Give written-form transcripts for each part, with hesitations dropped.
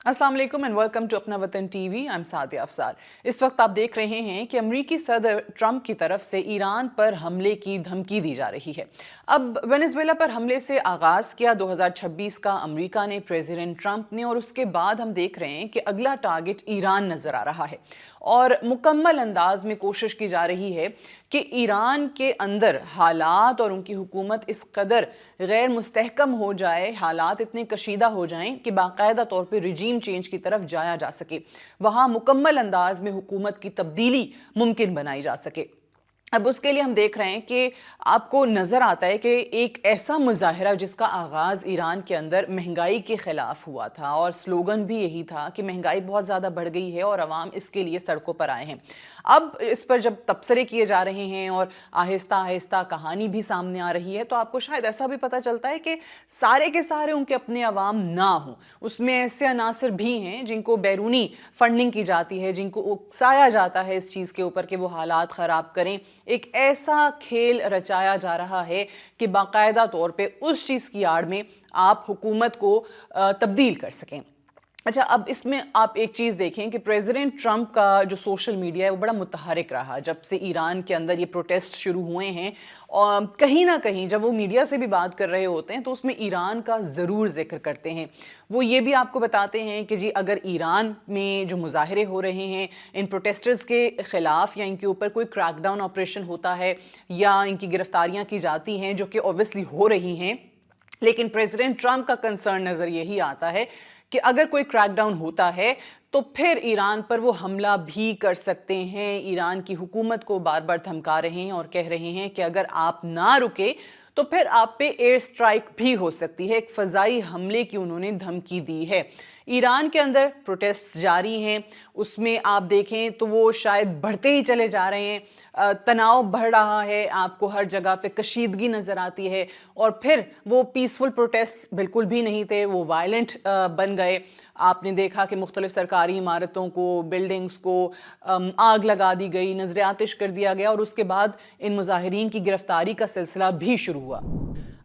अस्सलाम वालेकुम and welcome to अपना वतन TV. I am Sadia Afsar. इस वक्त आप देख रहे हैं कि अमरीकी सदर ट्रंप की तरफ से ईरान पर हमले की धमकी दी जा रही है। अब वेनेजुएला पर हमले से आगाज़ किया 2026 का अमरीका ने, प्रेसिडेंट ट्रंप ने, और उसके बाद हम देख रहे हैं कि अगला टारगेट ईरान नज़र आ रहा है और मुकम्मल अंदाज में कोशिश की जा रही है कि ईरान के अंदर हालात और उनकी हुकूमत इस कदर गैर मुस्तहकम हो जाए, हालात इतने कशीदा हो जाएं कि बाकायदा तौर पे रिजीम चेंज की तरफ जाया जा सके, वहाँ मुकम्मल अंदाज में हुकूमत की तब्दीली मुमकिन बनाई जा सके। अब उसके लिए हम देख रहे हैं कि आपको नज़र आता है कि एक ऐसा मुजाहरा जिसका आगाज़ ईरान के अंदर महंगाई के ख़िलाफ़ हुआ था और स्लोगन भी यही था कि महंगाई बहुत ज़्यादा बढ़ गई है और आवाम इसके लिए सड़कों पर आए हैं। अब इस पर जब तबसरे किए जा रहे हैं और आहिस्ता आहिस्ता कहानी भी सामने आ रही है, तो आपको शायद ऐसा भी पता चलता है कि सारे के सारे उनके अपने अवाम ना हों। उसमें ऐसे अनासर भी हैं जिनको बैरूनी फंडिंग की जाती है, जिनको उकसाया जाता है इस चीज़ के ऊपर कि वो हालात ख़राब करें। एक ऐसा खेल रचाया जा रहा है कि बाकायदा तौर पे उस चीज़ की आड़ में आप हुकूमत को तब्दील कर सकें। अच्छा, अब इसमें आप एक चीज़ देखें कि प्रेसिडेंट ट्रंप का जो सोशल मीडिया है वो बड़ा मुतहरिक रहा जब से ईरान के अंदर ये प्रोटेस्ट शुरू हुए हैं। और कहीं ना कहीं जब वो मीडिया से भी बात कर रहे होते हैं तो उसमें ईरान का ज़रूर जिक्र करते हैं। वो ये भी आपको बताते हैं कि जी अगर ईरान में जो मुजाहरे हो रहे हैं इन प्रोटेस्टर्स के ख़िलाफ़ या इनके ऊपर कोई क्रैकडाउन ऑपरेशन होता है या इनकी गिरफ्तारियाँ की जाती हैं, जो कि ऑब्वियसली हो रही हैं, लेकिन प्रेसिडेंट ट्रंप का कंसर्न नज़र यही आता है कि अगर कोई क्रैकडाउन होता है तो फिर ईरान पर वो हमला भी कर सकते हैं। ईरान की हुकूमत को बार बार धमका रहे हैं और कह रहे हैं कि अगर आप ना रुके तो फिर आप पे एयर स्ट्राइक भी हो सकती है। एक फ़ज़ाई हमले की उन्होंने धमकी दी है। ईरान के अंदर प्रोटेस्ट जारी हैं, उसमें आप देखें तो वो शायद बढ़ते ही चले जा रहे हैं। तनाव बढ़ रहा है, आपको हर जगह पे कशीदगी नज़र आती है और फिर वो पीसफुल प्रोटेस्ट बिल्कुल भी नहीं थे, वो वायलेंट बन गए। आपने देखा कि मुख्तलिफ सरकारी इमारतों को, बिल्डिंग्स को आग लगा दी गई, नजर आतिश कर दिया गया और उसके बाद इन मुजाहिरीन की गिरफ्तारी का सिलसिला भी शुरू हुआ।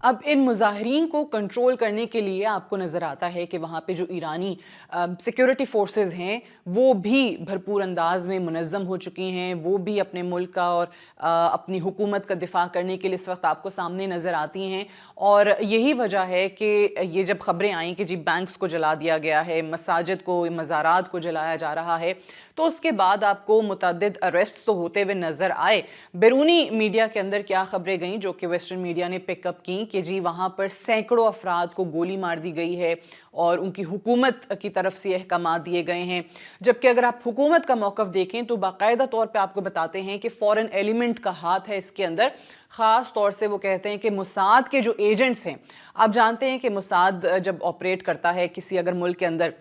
अब इन मुजाहिरीन को कंट्रोल करने के लिए आपको नज़र आता है कि वहाँ पे जो ईरानी सिक्योरिटी फोर्सेस हैं वो भी भरपूर अंदाज में मुनज़्ज़म हो चुकी हैं। वो भी अपने मुल्क का और अपनी हुकूमत का दिफा करने के लिए इस वक्त आपको सामने नज़र आती हैं। और यही वजह है कि ये जब ख़बरें आई कि जी बैंक्स को जला दिया गया है, मसाजिद को, मज़ारात को जलाया जा रहा है, तो उसके बाद आपको मुतअद्दिद अरेस्ट तो होते हुए नज़र आए। बैरूनी मीडिया के अंदर क्या खबरें गईं जो कि वेस्टर्न मीडिया ने पिकअप की कि जी वहाँ पर सैकड़ों अफराद को गोली मार दी गई है और उनकी हुकूमत की तरफ से अहकाम दिए गए हैं। जबकि अगर आप हुकूमत का मौक़िफ़ देखें तो बाकायदा तौर पे आपको बताते हैं कि फ़ॉरेन एलिमेंट का हाथ है इसके अंदर। ख़ास तौर से वो कहते हैं कि मोसाद के जो एजेंट्स हैं, आप जानते हैं कि मोसाद जब ऑपरेट करता है किसी अगर मुल्क के अंदर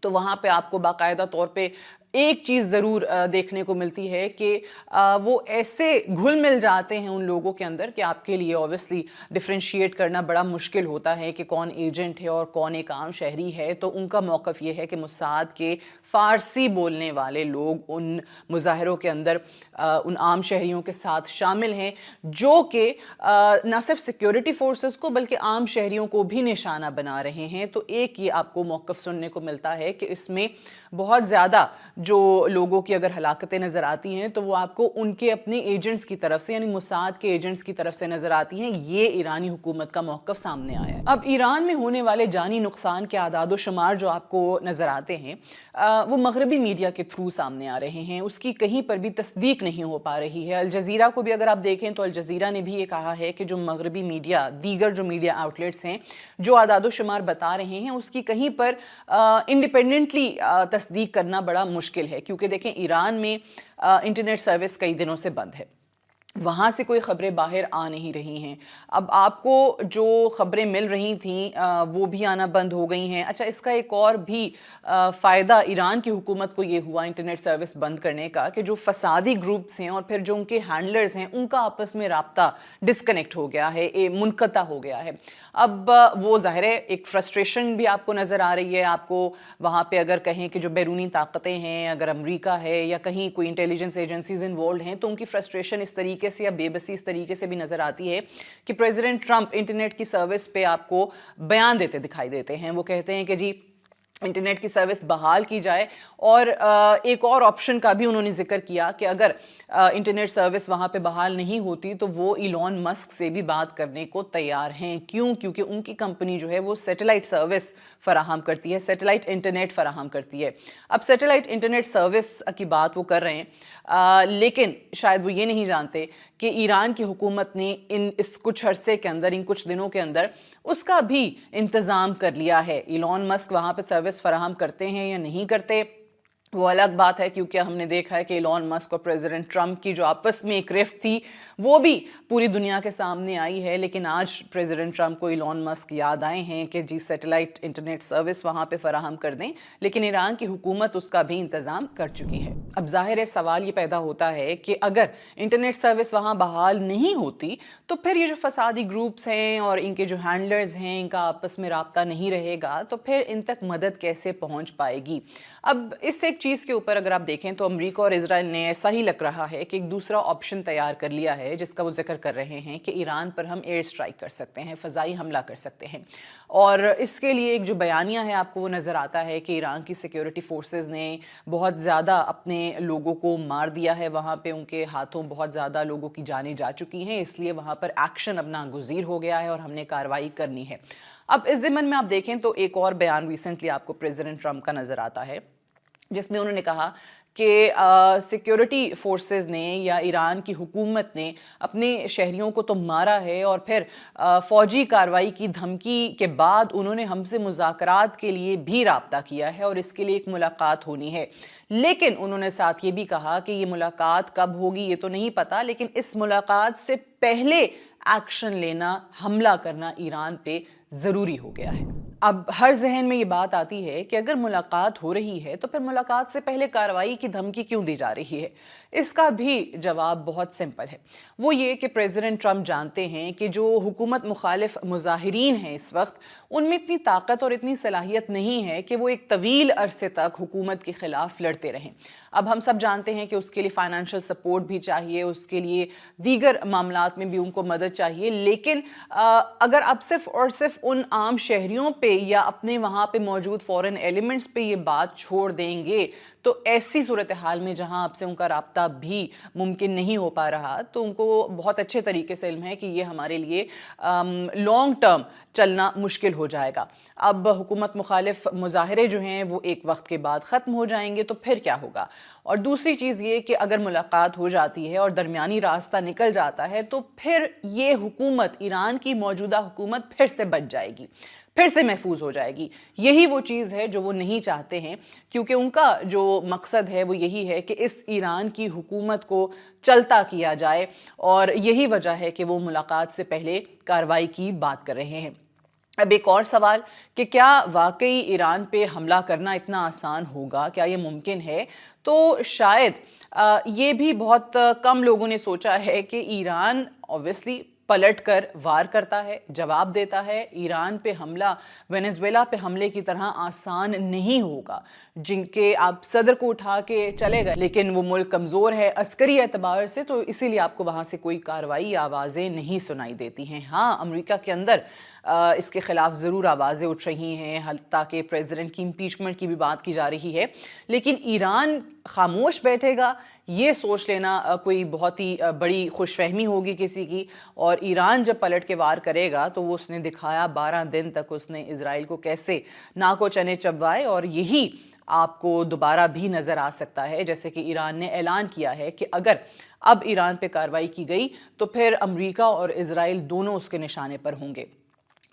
तो वहाँ पे आपको बाकायदा तौर पे एक चीज़ ज़रूर देखने को मिलती है कि वो ऐसे घुल मिल जाते हैं उन लोगों के अंदर कि आपके लिए ऑब्वियसली डिफ्रेंशिएट करना बड़ा मुश्किल होता है कि कौन एजेंट है और कौन एक आम शहरी है। तो उनका मौक़िफ़ ये है कि मोसाद के फ़ारसी बोलने वाले लोग उन मुजाहिरों के अंदर उन आम शहरियों के साथ शामिल हैं, जो कि न सिर्फ सिक्योरिटी फोर्सेस को बल्कि आम शहरियों को भी निशाना बना रहे हैं। तो एक ये आपको मौक़िफ़ सुनने को मिलता है कि इसमें बहुत ज़्यादा जो लोगों की अगर हलाकतें नज़र आती हैं तो वो आपको उनके अपने एजेंट्स की तरफ से, यानी मोसाद के एजेंट्स की तरफ से नज़र आती हैं। ये ईरानी हुकूमत का मौक़िफ़ सामने आया है। अब ईरान में होने वाले जानी नुकसान के आदाद व शुमार जो आपको नज़र आते हैं वो मगरबी मीडिया के थ्रू सामने आ रहे हैं, उसकी कहीं पर भी तस्दीक नहीं हो पा रही है। अल जज़ीरा को भी अगर आप देखें तो अल जज़ीरा ने भी ये कहा है कि जो मगरबी मीडिया, दीगर जो मीडिया आउटलेट्स हैं जो आदाद व शुमार बता रहे हैं उसकी कहीं पर इंडिपेंडेंटली तस्दीक करना बड़ा मुश्किल है, क्योंकि देखें ईरान में इंटरनेट सर्विस कई दिनों से बंद है, वहाँ से कोई ख़बरें बाहर आ नहीं रही हैं। अब आपको जो ख़बरें मिल रही थीं वो भी आना बंद हो गई हैं। अच्छा, इसका एक और भी फ़ायदा ईरान की हुकूमत को ये हुआ इंटरनेट सर्विस बंद करने का कि जो फसादी ग्रुप्स हैं और फिर जो उनके हैंडलर्स हैं उनका आपस में राब्ता डिस्कनेक्ट हो गया है, मुनक़ता हो गया है। अब वो ज़ाहिर है एक फ्रस्ट्रेशन भी आपको नज़र आ रही है। आपको वहाँ पे अगर कहें कि जो बैरूनी ताकतें हैं, अगर अमेरिका है या कहीं कोई इंटेलिजेंस एजेंसीज इन्वॉल्व हैं, तो उनकी फ्रस्ट्रेशन इस तरीके से या बेबसी इस तरीके से भी नज़र आती है कि प्रेसिडेंट ट्रंप इंटरनेट की सर्विस पे आपको बयान देते दिखाई देते हैं। वो कहते हैं कि जी इंटरनेट की सर्विस बहाल की जाए। और एक और ऑप्शन का भी उन्होंने जिक्र किया कि अगर इंटरनेट सर्विस वहाँ पे बहाल नहीं होती तो वो इलॉन मस्क से भी बात करने को तैयार हैं। क्यों? क्योंकि उनकी कंपनी जो है वो सैटेलाइट सर्विस फराहम करती है, सैटेलाइट इंटरनेट फराहम करती है। अब सैटेलाइट इंटरनेट सर्विस की बात वो कर रहे हैं, लेकिन शायद वो ये नहीं जानते कि ईरान की हुकूमत ने इस कुछ अरसे के अंदर, इन कुछ दिनों के अंदर उसका भी इंतज़ाम कर लिया है। इलॉन मस्क वहाँ पर सर्विस फराहम करते हैं या नहीं करते वो अलग बात है, क्योंकि हमने देखा है कि इलॉन मस्क और प्रेसिडेंट ट्रंप की जो आपस में एक रिफ्ट थी वो भी पूरी दुनिया के सामने आई है। लेकिन आज प्रेसिडेंट ट्रंप को इलॉन मस्क याद आए हैं कि जी सैटेलाइट इंटरनेट सर्विस वहाँ पे फराहम कर दें, लेकिन ईरान की हुकूमत उसका भी इंतज़ाम कर चुकी है। अब ज़ाहिर है सवाल ये पैदा होता है कि अगर इंटरनेट सर्विस वहाँ बहाल नहीं होती तो फिर ये जो फसादी ग्रुप्स हैं और इनके जो हैंडलर्स हैं, इनका आपस में राब्ता नहीं रहेगा तो फिर इन तक मदद कैसे पहुँच पाएगी। अब इस एक चीज़ के ऊपर अगर आप देखें तो अमेरिका और इजराइल ने ऐसा ही लग रहा है कि एक दूसरा ऑप्शन तैयार कर लिया है, जिसका वो जिक्र कर रहे हैं कि ईरान पर हम एयर स्ट्राइक कर सकते हैं, फ़ज़ाई हमला कर सकते हैं। और इसके लिए एक जो बयानिया है आपको वो नज़र आता है कि ईरान की सिक्योरिटी फोर्सेस ने बहुत ज़्यादा अपने लोगों को मार दिया है, वहाँ पे उनके हाथों बहुत ज़्यादा लोगों की जानें जा चुकी हैं, इसलिए वहाँ पर एक्शन अब नागुज़ीर हो गया है और हमने कार्रवाई करनी है। अब इस ज़िमन में आप देखें तो एक और बयान रिसेंटली आपको प्रेसिडेंट ट्रंप का नज़र आता है, जिसमें उन्होंने कहा कि सिक्योरिटी फोर्सेस ने या ईरान की हुकूमत ने अपने शहरियों को तो मारा है और फिर फ़ौजी कार्रवाई की धमकी के बाद उन्होंने हमसे मुज़ाकरात के लिए भी राब्ता किया है और इसके लिए एक मुलाकात होनी है। लेकिन उन्होंने साथ ये भी कहा कि ये मुलाकात कब होगी ये तो नहीं पता, लेकिन इस मुलाकात से पहले एक्शन लेना, हमला करना ईरान पे ज़रूरी हो गया है। अब हर जहन में ये बात आती है कि अगर मुलाकात हो रही है तो फिर मुलाकात से पहले कार्रवाई की धमकी क्यों दी जा रही है? इसका भी जवाब बहुत सिंपल है, वो ये कि प्रेसिडेंट ट्रंप जानते हैं कि जो हुकूमत मुखालिफ मुजाहिरीन हैं इस वक्त, उनमें इतनी ताकत और इतनी सलाहियत नहीं है कि वो एक तवील अरसे तक हुकूमत के ख़िलाफ़ लड़ते रहें। अब हम सब जानते हैं कि उसके लिए फ़ाइनेंशियल सपोर्ट भी चाहिए, उसके लिए दीगर मामलात में भी उनको मदद चाहिए। लेकिन अगर आप सिर्फ और सिर्फ उन आम शहरियों पे या अपने वहाँ पे मौजूद फॉरेन एलिमेंट्स पे ये बात छोड़ देंगे तो ऐसी सूरत हाल में जहां आपसे उनका राब्ता भी मुमकिन नहीं हो पा रहा, तो उनको बहुत अच्छे तरीके से इल्म है कि ये हमारे लिए लॉन्ग टर्म चलना मुश्किल हो जाएगा। अब हुकूमत मुखालिफ मुजाहरे जो हैं वो एक वक्त के बाद ख़त्म हो जाएंगे तो फिर क्या होगा? और दूसरी चीज़ ये कि अगर मुलाकात हो जाती है और दरमियानी रास्ता निकल जाता है तो फिर ये हुकूमत, ईरान की मौजूदा हुकूमत फिर से बच जाएगी, फिर से महफूज हो जाएगी। यही वो चीज़ है जो वो नहीं चाहते हैं, क्योंकि उनका जो मकसद है वो यही है कि इस ईरान की हुकूमत को चलता किया जाए और यही वजह है कि वो मुलाकात से पहले कार्रवाई की बात कर रहे हैं। अब एक और सवाल कि क्या वाकई ईरान पे हमला करना इतना आसान होगा, क्या ये मुमकिन है? तो शायद ये भी बहुत कम लोगों ने सोचा है कि ईरान ऑब्वियसली पलट कर वार करता है, जवाब देता है। ईरान पे हमला वेनेजुएला पे हमले की तरह आसान नहीं होगा, जिनके आप सदर को उठा के चले गए, लेकिन वो मुल्क कमज़ोर है अस्करी एतबार से, तो इसीलिए आपको वहाँ से कोई कार्रवाई या आवाज़ें नहीं सुनाई देती हैं। हाँ, अमेरिका के अंदर इसके ख़िलाफ़ ज़रूर आवाज़ें उठ रही हैं, हत्ता कि प्रेसिडेंट की इम्पीचमेंट की भी बात की जा रही है, लेकिन ईरान खामोश बैठेगा ये सोच लेना कोई बहुत ही बड़ी खुशफहमी होगी किसी की। और ईरान जब पलट के वार करेगा तो वो उसने दिखाया 12 दिन तक उसने इजराइल को कैसे नाको चने चबवाए, और यही आपको दोबारा भी नज़र आ सकता है। जैसे कि ईरान ने ऐलान किया है कि अगर अब ईरान पे कार्रवाई की गई तो फिर अमेरिका और इजराइल दोनों उसके निशाने पर होंगे।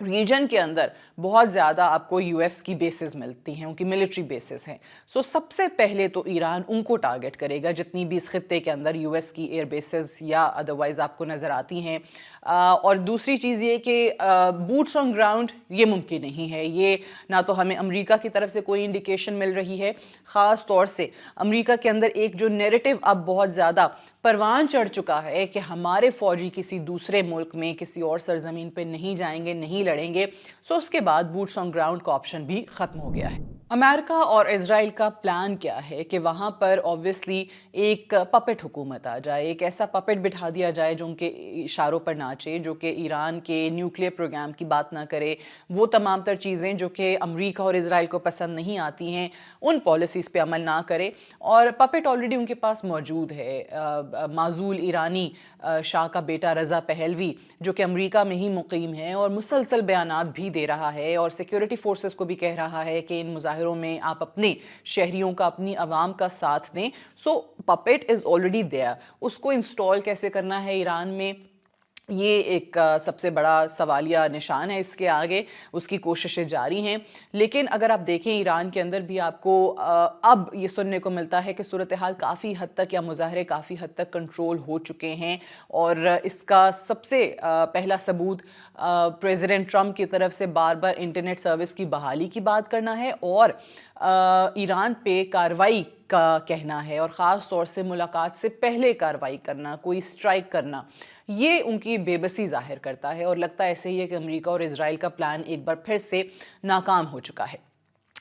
रीजन के अंदर बहुत ज़्यादा आपको यूएस की बेसेस मिलती हैं, उनकी मिलिट्री बेसेस हैं। सो सबसे पहले तो ईरान उनको टारगेट करेगा जितनी भी इस खित्ते के अंदर यूएस की एयर बेसेस या अदरवाइज़ आपको नज़र आती हैं। और दूसरी चीज़ ये कि बूट्स ऑन ग्राउंड ये मुमकिन नहीं है, ये ना तो हमें अमेरिका की तरफ से कोई इंडिकेशन मिल रही है। ख़ास तौर से अमेरिका के अंदर एक जो नैरेटिव अब बहुत ज़्यादा परवान चढ़ चुका है कि हमारे फ़ौजी किसी दूसरे मुल्क में किसी और सरजमीन पे नहीं जाएंगे, नहीं लड़ेंगे। सो उसके बाद बूट्स ऑन ग्राउंड का ऑप्शन भी ख़त्म हो गया है। امریکہ اور اسرائیل کا پلان کیا ہے کہ وہاں پر آبویسلی ایک پپٹ حکومت آ جائے، ایک ایسا پپٹ بٹھا دیا جائے جو ان کے اشاروں پر ناچے، جو کہ ایران کے نیوکلیئر پروگرام کی بات نہ کرے، وہ تمام تر چیزیں جو کہ امریکہ اور اسرائیل کو پسند نہیں آتی ہیں ان پالیسیز پہ عمل نہ کرے۔ اور پپٹ آلریڈی ان کے پاس موجود ہے، معزول ایرانی شاہ کا بیٹا رضا پہلوی جو کہ امریکہ میں ہی مقیم ہے اور مسلسل بیانات بھی دے رہا ہے اور سیکیورٹی فورسز کو بھی کہہ رہا ہے کہ ان مظاہروں میں آپ اپنے شہریوں کا، اپنی عوام کا ساتھ دیں۔ سو پپٹ از آلریڈی دیئر، اس کو انسٹال کیسے کرنا ہے ایران میں، یہ ایک سب سے بڑا سوالیہ نشان ہے۔ اس کے آگے اس کی کوششیں جاری ہیں، لیکن اگر آپ دیکھیں ایران کے اندر بھی آپ کو اب یہ سننے کو ملتا ہے کہ صورتحال کافی حد تک یا مظاہرے کافی حد تک کنٹرول ہو چکے ہیں، اور اس کا سب سے پہلا ثبوت پریزیڈنٹ ٹرمپ کی طرف سے بار بار انٹرنیٹ سروس کی بحالی کی بات کرنا ہے اور ایران پہ کارروائی کا کہنا ہے، اور خاص طور سے ملاقات سے پہلے کارروائی کرنا، کوئی اسٹرائک کرنا، یہ ان کی بے بسی ظاہر کرتا ہے۔ اور لگتا ایسے ہی ہے کہ امریکہ اور اسرائیل کا پلان ایک بار پھر سے ناکام ہو چکا ہے۔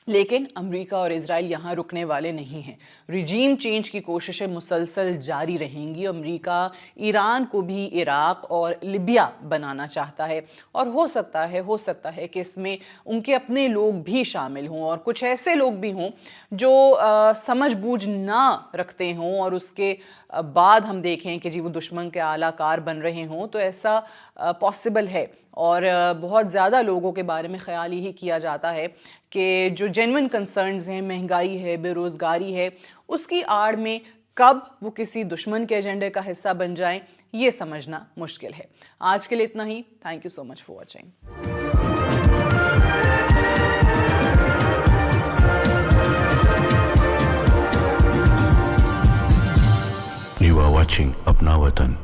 لیکن امریکہ اور اسرائیل یہاں رکنے والے نہیں ہیں، رجیم چینج کی کوششیں مسلسل جاری رہیں گی۔ امریکہ ایران کو بھی عراق اور لیبیا بنانا چاہتا ہے، اور ہو سکتا ہے کہ اس میں ان کے اپنے لوگ بھی شامل ہوں، اور کچھ ایسے لوگ بھی ہوں جو سمجھ بوجھ نہ رکھتے ہوں، اور اس کے بعد ہم دیکھیں کہ جی وہ دشمن کے اعلیٰ کار بن رہے ہوں، تو ایسا پاسبل ہے۔ اور بہت زیادہ لوگوں کے بارے میں خیال یہی کیا جاتا ہے کہ جو جینوئن کنسرنز ہیں، مہنگائی ہے، بے روزگاری ہے، اس کی آڑ میں کب وہ کسی دشمن کے ایجنڈے کا حصہ بن جائیں، یہ سمجھنا مشکل ہے۔ آج کے لیے اتنا ہی۔ Thank you so much for watching. You are watching Apna Watan.